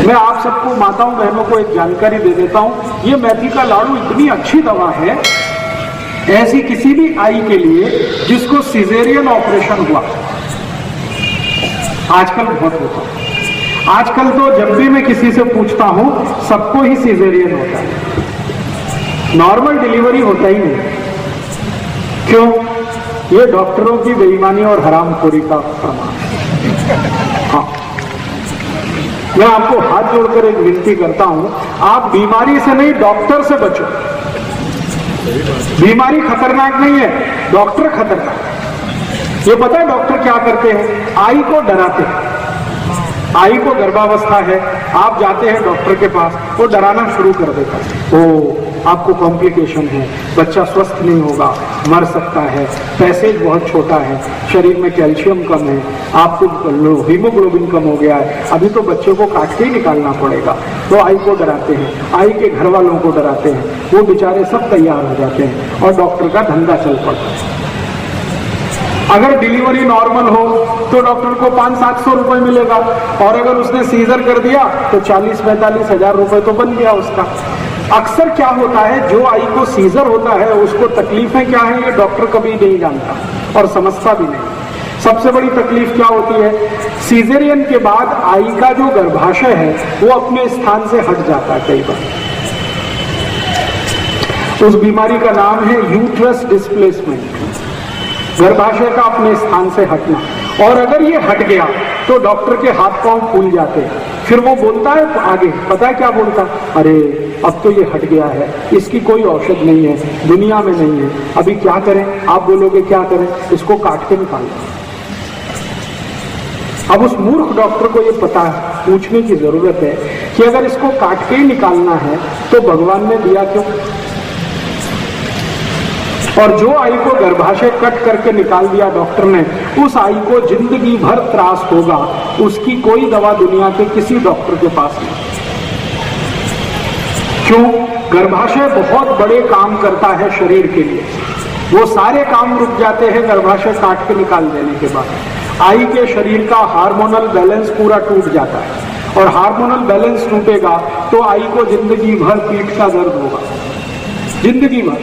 मैं आप सबको माताओं बहनों को एक जानकारी दे देता हूं, ये मेथी का लाड़ू इतनी अच्छी दवा है, ऐसी किसी भी आई के लिए जिसको सिजेरियन ऑपरेशन हुआ, आजकल बहुत होता है। आजकल तो जब भी मैं किसी से पूछता हूं सबको ही सिजेरियन होता है, नॉर्मल डिलीवरी होता ही नहीं। क्यों? ये डॉक्टरों की बेईमानी और हरामखोरी का प्रमाण। हाँ, मैं आपको हाथ जोड़कर एक विनती करता हूं, आप बीमारी से नहीं डॉक्टर से बचो। बीमारी खतरनाक नहीं है, डॉक्टर खतरनाक है। ये पता है डॉक्टर क्या करते हैं? आई को डराते हैं। आई को गर्भावस्था है, आप जाते हैं डॉक्टर के पास, वो डराना शुरू कर देता है, ओ आपको कॉम्प्लिकेशन है, बच्चा स्वस्थ नहीं होगा, मर सकता है, पैसेज बहुत छोटा है, शरीर में कैल्शियम कम है, आपको हीमोग्लोबिन कम हो गया है, अभी तो बच्चे को काट के ही निकालना पड़ेगा। तो आई को डराते हैं, आई के घर वालों को डराते हैं, वो बेचारे सब तैयार हो जाते हैं और डॉक्टर का धंधा चल पड़ता है। अगर डिलीवरी नॉर्मल हो तो डॉक्टर को 500-700 रुपए मिलेगा, और अगर उसने सीजर कर दिया तो 40-45 हजार रुपए तो बन गया उसका। अक्सर क्या होता है, जो आई को सीजर होता है उसको तकलीफें क्या है ये डॉक्टर कभी नहीं जानता और समझता भी नहीं। सबसे बड़ी तकलीफ क्या होती है, सीजरियन के बाद आई का जो गर्भाशय है वो अपने स्थान से हट जाता है कई बार। उस बीमारी का नाम है यूट्रस डिस्प्लेसमेंट, गर्भाशय का अपने स्थान से हटना। और अगर ये हट गया तो डॉक्टर के हाथ पांव फूल जाते हैं। फिर वो बोलता है आगे, पता है क्या बोलता? अरे अब तो ये हट गया है, इसकी कोई औषध नहीं है, दुनिया में नहीं है, अभी क्या करें? आप बोलोगे क्या करें? इसको काट के निकाल दो। अब उस मूर्ख डॉक्टर को ये पता पूछने की जरूरत है कि अगर इसको काट के ही निकालना है तो भगवान ने दिया क्यों? और जो आई को गर्भाशय कट करके निकाल दिया डॉक्टर ने, उस आई को जिंदगी भर त्रास होगा, उसकी कोई दवा दुनिया के किसी डॉक्टर के पास नहीं। क्यों? गर्भाशय बहुत बड़े काम करता है शरीर के लिए, वो सारे काम रुक जाते हैं गर्भाशय काट के निकाल देने के बाद। आई के शरीर का हार्मोनल बैलेंस पूरा टूट जाता है, और हार्मोनल बैलेंस टूटेगा तो आई को जिंदगी भर पीठ का दर्द होगा, जिंदगी भर।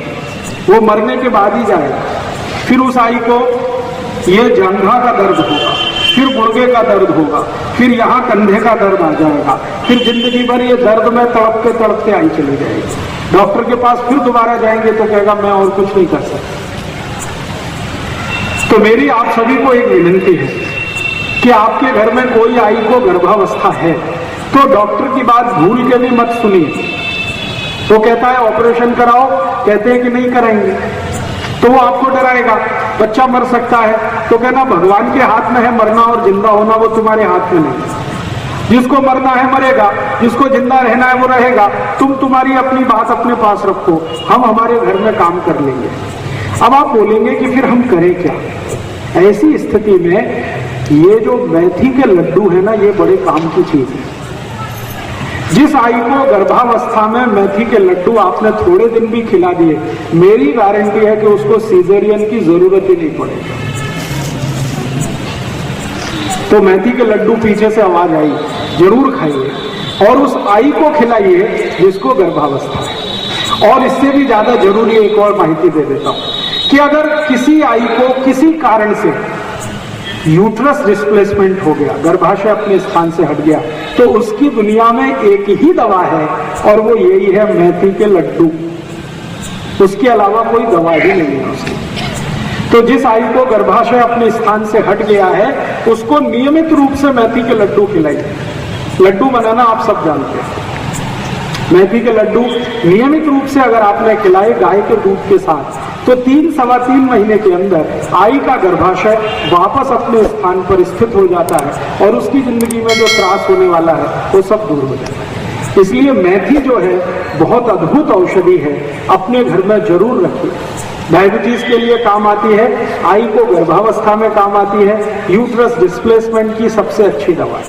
वो मरने के बाद ही जाएगा। फिर उस आई को ये जंघा का दर्द होगा, फिर गुर्दे का दर्द होगा, फिर यहाँ कंधे का दर्द आ जाएगा, फिर जिंदगी भर ये दर्द में तड़पते आई चली जाएगी। डॉक्टर के पास फिर दोबारा जाएंगे तो कहेगा मैं और कुछ नहीं कर सकता। तो मेरी आप सभी को एक विनती है कि आपके घर में कोई आई को गर्भावस्था है तो डॉक्टर की बात भूल के भी मत सुनिए। तो कहता है ऑपरेशन कराओ, कहते हैं कि नहीं कराएंगे, तो वो आपको डराएगा, बच्चा मर सकता है, तो कहना भगवान के हाथ में है मरना और जिंदा होना, वो तुम्हारे हाथ में नहीं। जिसको मरना है मरेगा, जिसको जिंदा रहना है वो रहेगा। तुम तुम्हारी अपनी बात अपने पास रखो, हम हमारे घर में काम कर लेंगे। अब आप बोलेंगे कि फिर हम करें क्या? ऐसी स्थिति में ये जो मेथी के लड्डू है ना, ये बड़े काम की चीज है। जिस आई को गर्भावस्था में मेथी के लड्डू आपने थोड़े दिन भी खिला दिए, मेरी गारंटी है कि उसको सीजरियन की जरूरत ही नहीं पड़ेगी। तो मेथी के लड्डू पीछे से आवाज आई, जरूर खाइए और उस आई को खिलाइए जिसको गर्भावस्था है। और इससे भी ज्यादा जरूरी एक और माहिती दे देता हूं कि अगर किसी आई को किसी कारण से यूट्रस डिस्प्लेसमेंट हो गया, गर्भाशय अपने स्थान से हट गया, तो उसकी दुनिया में एक ही दवा है और वो यही है मेथी के लड्डू। उसके अलावा कोई दवा ही नहीं है उसकी। तो जिस आई को गर्भाशय अपने स्थान से हट गया है उसको नियमित रूप से मेथी के लड्डू खिलाइए। लड्डू बनाना आप सब जानते हैं। मेथी के लड्डू नियमित रूप से अगर आपने खिलाए गाय के दूध के साथ, तो 3-3.25 महीने के अंदर आई का गर्भाशय वापस अपने स्थान पर स्थित हो जाता है और उसकी जिंदगी में जो त्रास होने वाला है वो सब दूर हो जाता है। इसलिए मेथी जो है बहुत अद्भुत औषधि है, अपने घर में जरूर रखिए। डायबिटीज के लिए काम आती है, आई को गर्भावस्था में काम आती है, यूट्रस डिस्प्लेसमेंट की सबसे अच्छी दवा है।